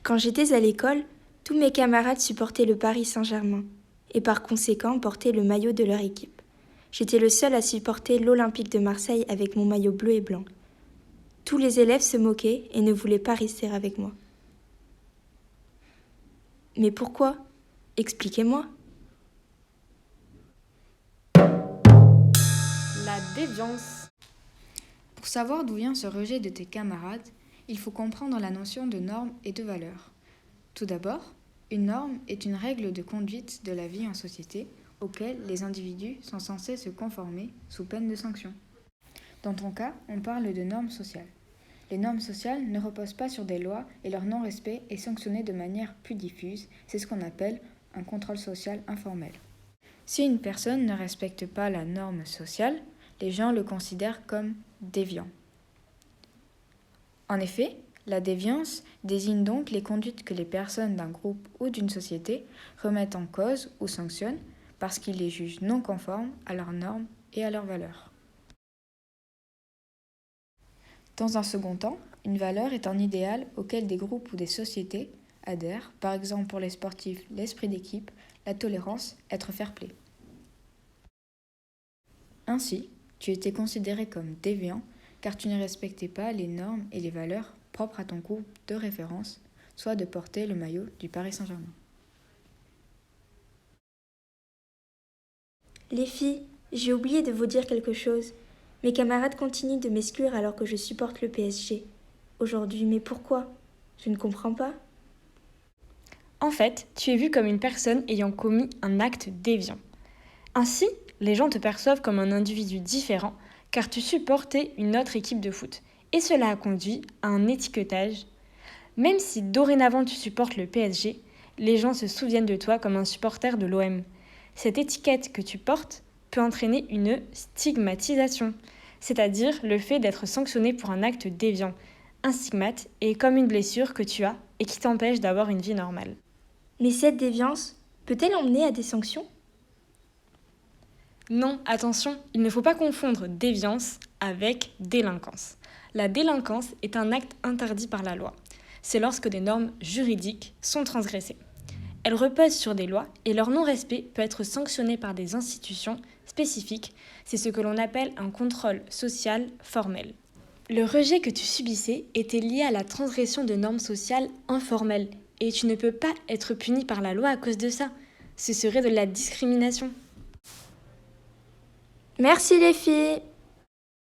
Quand j'étais à l'école, tous mes camarades supportaient le Paris Saint-Germain et par conséquent portaient le maillot de leur équipe. J'étais le seul à supporter l'Olympique de Marseille avec mon maillot bleu et blanc. Tous les élèves se moquaient et ne voulaient pas rester avec moi. Mais pourquoi ? Expliquez-moi. La déviance. Pour savoir d'où vient ce rejet de tes camarades, il faut comprendre la notion de norme et de valeur. Tout d'abord, une norme est une règle de conduite de la vie en société auquel les individus sont censés se conformer sous peine de sanction. Dans ton cas, on parle de normes sociales. Les normes sociales ne reposent pas sur des lois et leur non-respect est sanctionné de manière plus diffuse, c'est ce qu'on appelle un contrôle social informel. Si une personne ne respecte pas la norme sociale, les gens le considèrent comme déviant. En effet, la déviance désigne donc les conduites que les personnes d'un groupe ou d'une société remettent en cause ou sanctionnent parce qu'ils les jugent non conformes à leurs normes et à leurs valeurs. Dans un second temps, une valeur est un idéal auquel des groupes ou des sociétés adhèrent, par exemple pour les sportifs l'esprit d'équipe, la tolérance, être fair-play. Ainsi, tu étais considéré comme déviant car tu ne respectais pas les normes et les valeurs propres à ton groupe de référence, soit de porter le maillot du Paris Saint-Germain. Les filles, j'ai oublié de vous dire quelque chose. Mes camarades continuent de m'exclure alors que je supporte le PSG. Aujourd'hui, mais pourquoi ? Je ne comprends pas. En fait, tu es vu comme une personne ayant commis un acte déviant. Ainsi, les gens te perçoivent comme un individu différent car tu supportais une autre équipe de foot. Et cela a conduit à un étiquetage. Même si dorénavant tu supportes le PSG, les gens se souviennent de toi comme un supporter de l'OM. Cette étiquette que tu portes peut entraîner une stigmatisation, c'est-à-dire le fait d'être sanctionné pour un acte déviant. Un stigmate est comme une blessure que tu as et qui t'empêche d'avoir une vie normale. Mais cette déviance peut-elle emmener à des sanctions ? Non, attention, il ne faut pas confondre déviance avec délinquance. La délinquance est un acte interdit par la loi. C'est lorsque des normes juridiques sont transgressées. Elles reposent sur des lois et leur non-respect peut être sanctionné par des institutions spécifiques. C'est ce que l'on appelle un contrôle social formel. Le rejet que tu subissais était lié à la transgression de normes sociales informelles et tu ne peux pas être puni par la loi à cause de ça. Ce serait de la discrimination. Merci les filles.